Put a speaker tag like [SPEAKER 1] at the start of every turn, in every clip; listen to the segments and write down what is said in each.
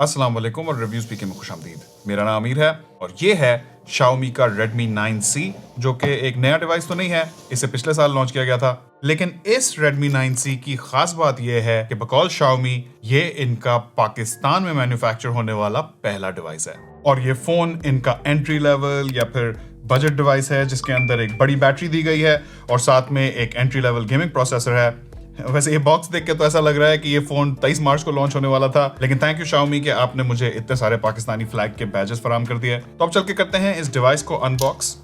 [SPEAKER 1] अस्सलाम वालेकुम और रिव्यू स्पीकिंग में खुशामदीद। मेरा नाम अमीर है और ये है Xiaomi का Redmi 9C, जो कि एक नया डिवाइस तो नहीं है, इसे पिछले साल लॉन्च किया गया था। लेकिन इस Redmi 9C की खास बात यह है कि बकौल Xiaomi ये इनका पाकिस्तान में मैन्युफैक्चर होने वाला पहला डिवाइस है और ये फोन इनका एंट्री लेवल या फिर बजट डिवाइस है, जिसके अंदर एक बड़ी बैटरी दी गई है और साथ में एक एंट्री लेवल गेमिंग प्रोसेसर है। वैसे ये बॉक्स देख के तो ऐसा लग रहा है कि ये फोन 23 मार्च को लॉन्च होने वाला था, लेकिन थैंक यू Xiaomi कि आपने मुझे इतने सारे पाकिस्तानी फ्लैग के बैजेस फराहम कर दिए। तो अब चल के करते हैं इस डिवाइस को अनबॉक्स।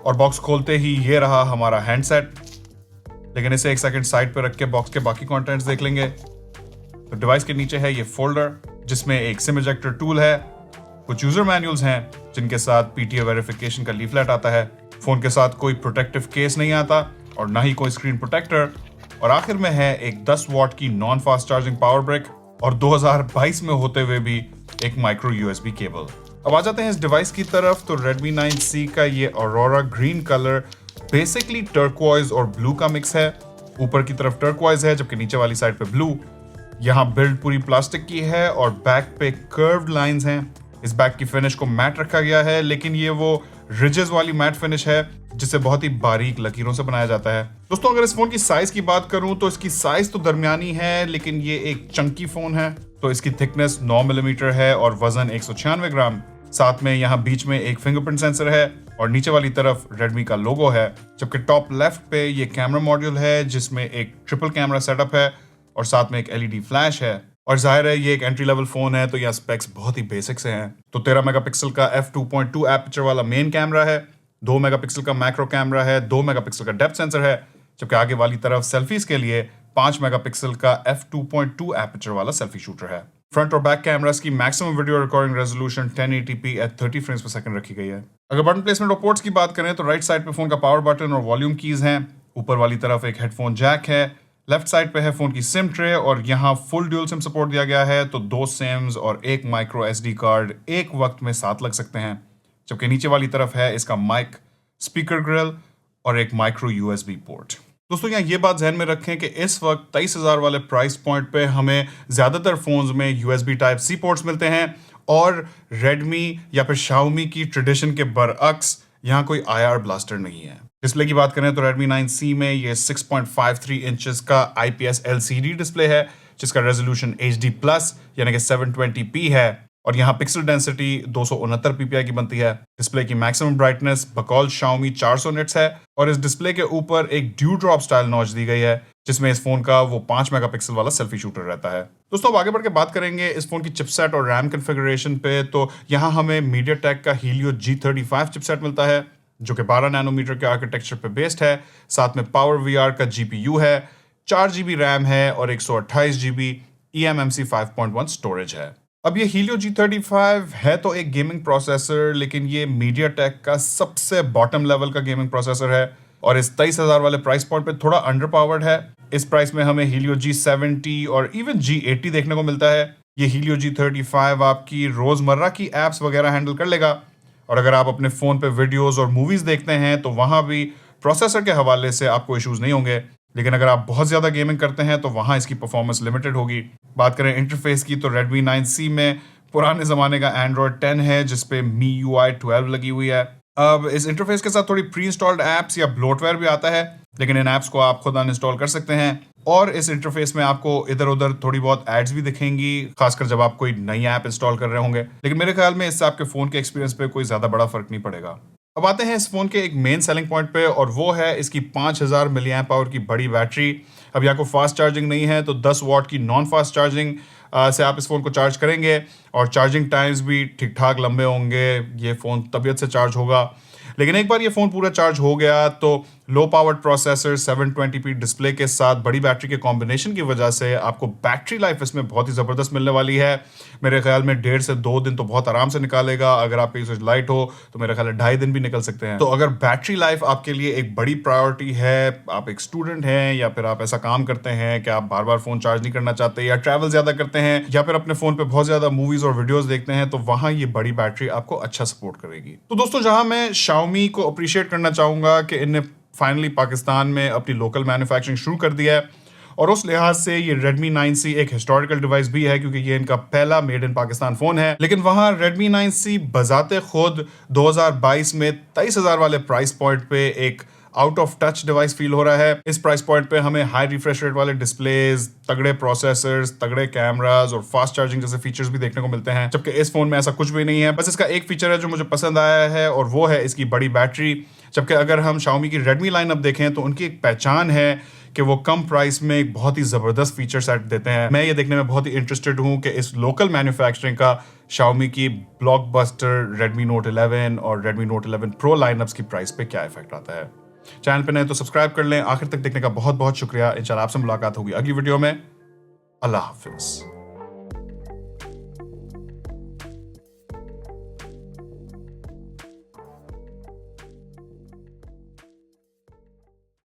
[SPEAKER 1] और बॉक्स खोलते ही ये रहा हमारा हैंडसेट, लेकिन इसे एक सेकंड साइड पे रख के बॉक्स के बाकी कंटेंट्स देख लेंगे। तो डिवाइस के नीचे है ये फोल्डर, जिसमें एक सिम इजेक्टर टूल है, कुछ यूजर मैनुअल्स हैं जिनके साथ PTA वेरिफिकेशन का लीफलेट आता है। फोन के साथ कोई प्रोटेक्टिव केस नहीं आता और ना ही कोई स्क्रीन प्रोटेक्टर, और आखिर में है एक 10 वॉट की non fast charging power brick और 2022 में होते हुए भी एक माइक्रो USB केबल। अब आ जाते हैं इस डिवाइस की तरफ। तो Redmi 9C का ये aurora green colour basically turquoise और ब्लू का मिक्स है। ऊपर की तरफ टर्क्वाइज है जबकि नीचे वाली साइड पे ब्लू। यहाँ बिल्ड पूरी प्लास्टिक की है और बैक पे कर्व्ड लाइंस हैं। इस बैक की फिनिश को मैट रखा गया है, लेकिन ये वो रिजेस वाली मैट फिनिश है जिसे बहुत ही बारीक लकीरों से बनाया जाता है। दोस्तों, अगर इस फोन की साइज की बात करूं तो इसकी साइज तो दरमियानी है, लेकिन ये एक चंकी फोन है। तो इसकी थिकनेस 9 मिलीमीटर है और वजन 196 ग्राम। साथ में यहाँ बीच में एक फिंगरप्रिंट सेंसर है और नीचे वाली तरफ Redmi का लोगो है, जबकि टॉप लेफ्ट पे ये कैमरा मॉड्यूल है जिसमें एक ट्रिपल कैमरा सेटअप है और साथ में एक LED फ्लैश है। और जाहिर है ये एक एंट्री लेवल फोन है, तो यहाँ स्पेक्स बहुत ही बेसिक से हैं। तो 13 मेगापिक्सल का f2.2 एपर्चर वाला मेन कैमरा है, 2 मेगापिक्सल का मैक्रो कैमरा है, 2 मेगापिक्सल का डेप्थ सेंसर है, जबकि आगे वाली तरफ सेल्फीज के लिए 5 मेगापिक्सल का f2.2 एपर्चर वाला सेल्फी शूटर है। फ्रंट और बैक कैमरास की maximum video recording resolution 1080p at 30 frames पर सेकंड रखी गई है। अगर बटन प्लेसमेंट और पोर्ट्स की बात करें तो राइट साइड पे फोन का पावर बटन और वॉल्यूम कीज हैं। ऊपर वाली तरफ एक हेडफोन जैक है। लेफ्ट साइड पे है फोन की सिम ट्रे और यहाँ फुल ड्यूल सिम सपोर्ट दिया गया है, तो 2 सिम्स और एक माइक्रो SD कार्ड एक वक्त में साथ लग सकते हैं। जबकि नीचे वाली तरफ है इसका माइक, स्पीकर ग्रिल और एक माइक्रो USB पोर्ट। दोस्तों, यहाँ ये बात ध्यान में रखें कि इस वक्त 23,000 वाले प्राइस पॉइंट पे हमें ज्यादातर फोन्स में USB Type-C पोर्ट्स मिलते हैं और Redmi या फिर Xiaomi की ट्रेडिशन के बरअक्स यहाँ कोई IR ब्लास्टर नहीं है। डिस्प्ले की बात करें तो Redmi 9C में ये 6.53 इंचेस का IPS LCD डिस्प्ले है, जिसका रेजोल्यूशन HD प्लस यानी कि 720p है और यहाँ पिक्सल डेंसिटी 269 ppi की बनती है। डिस्प्ले की मैक्सिमम ब्राइटनेस बकौल Xiaomi 400 निट्स है और इस डिस्प्ले के ऊपर एक ड्यू ड्रॉप स्टाइल नॉच दी गई है, जिसमें इस फोन का वो 5 मेगापिक्सल वाला सेल्फी शूटर रहता है। दोस्तों, अब आगे बढ़ के बात करेंगे इस फोन की चिपसेट और रैम कॉन्फ़िगरेशन पे। तो यहाँ हमें MediaTek का Helio G35 चिपसेट मिलता है, जो कि 12 नैनोमीटर के आर्किटेक्चर पे बेस्ड है। साथ में पावर VR का GPU है, 4 GB रैम है और 128 GB eMMC 5.1 स्टोरेज है। अब ये Helio G35 है तो एक गेमिंग प्रोसेसर, लेकिन ये MediaTek का सबसे बॉटम लेवल का गेमिंग प्रोसेसर है और इस 23,000 वाले प्राइस पॉइंट पे थोड़ा अंडर पावर्ड है। इस प्राइस में हमें Helio G70 और इवन G80 देखने को मिलता है। ये Helio G35 आपकी रोजमर्रा की एप्स वगैरह हैंडल कर लेगा और अगर आप अपने फोन पे वीडियोस और मूवीज देखते हैं तो वहां भी प्रोसेसर के हवाले से आपको इश्यूज नहीं होंगे, लेकिन अगर आप बहुत ज्यादा गेमिंग करते हैं तो वहां इसकी परफॉर्मेंस लिमिटेड होगी। बात करें इंटरफेस की तो Redmi 9C में पुराने जमाने का Android 10 है, जिसपे MIUI 12 लगी हुई है। अब इस इंटरफेस के साथ थोड़ी प्री इंस्टॉल्ड एप्स या ब्लोटवेयर भी आता है, लेकिन इन एप्स को आप खुद अनइंस्टॉल कर सकते हैं और इस इंटरफेस में आपको इधर उधर थोड़ी बहुत एड्स भी दिखेंगी, खासकर जब आप कोई नई ऐप इंस्टॉल कर रहे होंगे, लेकिन मेरे ख्याल में इससे आपके फोन के एक्सपीरियंस पे कोई ज्यादा बड़ा फर्क नहीं पड़ेगा। अब आते हैं इस फोन के एक मेन सेलिंग पॉइंट पे और वो है इसकी 5000 मिली एम्प आवर की बड़ी बैटरी। अब यहाँ को फास्ट चार्जिंग नहीं है, तो 10 वॉट की नॉन फास्ट चार्जिंग से आप इस फोन को चार्ज करेंगे और चार्जिंग टाइम्स भी ठीक ठाक लंबे होंगे। ये फोन तबीयत से चार्ज होगा, लेकिन एक बार ये फोन पूरा चार्ज हो गया तो low powered processor 720p display के साथ बड़ी बैटरी के कॉम्बिनेशन की वजह से आपको बैटरी लाइफ इसमें बहुत ही ज़बरदस्त मिलने वाली है। मेरे ख्याल में 1.5 से 2 दिन तो बहुत आराम से निकालेगा। अगर आपकी स्विच लाइट हो तो मेरे ख्याल में 2.5 दिन भी निकल सकते हैं। तो अगर बैटरी लाइफ आपके लिए एक बड़ी प्रायोरिटी है, आप एक स्टूडेंट हैं या फिर आप ऐसा काम करते हैं कि आप बार बार फोन चार्ज नहीं करना चाहते या ट्रैवल ज़्यादा करते हैं या फिर अपने फोन पर बहुत ज़्यादा मूवीज़ और वीडियोज़ देखते हैं, तो वहाँ ये बड़ी बैटरी आपको अच्छा सपोर्ट करेगी। तो दोस्तों, जहाँ मैं Xiaomi को अप्रिशिएट करना चाहूँगा कि इन्हें फाइनली पाकिस्तान में अपनी लोकल मैन्युफैक्चरिंग शुरू कर दिया है और उस लिहाज से ये Redmi 9C एक हिस्टोरिकल डिवाइस भी है क्योंकि ये इनका पहला मेड इन पाकिस्तान फोन है। लेकिन वहां Redmi 9C बजाते खुद 2022 में 23,000 वाले प्राइस पॉइंट पे एक out of touch device feel हो रहा है। इस प्राइस पॉइंट पे हमें हाई रिफ्रेश रेट वाले डिस्प्लेज, तगड़े प्रोसेसर्स, तगड़े कैमरास और फास्ट चार्जिंग जैसे फीचर्स भी देखने को मिलते हैं, जबकि इस फोन में ऐसा कुछ भी नहीं है। बस इसका एक फीचर है जो मुझे पसंद आया है और वो है इसकी बड़ी बैटरी। जबकि अगर हम Xiaomi की Redmi लाइनअप देखें तो उनकी एक पहचान है कि वो कम प्राइस में एक बहुत ही जबरदस्त फीचर सेट देते हैं। मैं ये देखने में बहुत ही इंटरेस्टेड हूं कि इस लोकल मैन्युफैक्चरिंग का Xiaomi की ब्लॉकबस्टर Redmi Note 11 और Redmi Note 11 Pro लाइनअप्स की प्राइस पे क्या इफेक्ट आता है। चैनल पे नए तो सब्सक्राइब कर लें। आखिर तक देखने का बहुत बहुत शुक्रिया। इंशाल्लाह आपसे मुलाकात होगी अगली वीडियो में। अल्लाह हाफिज।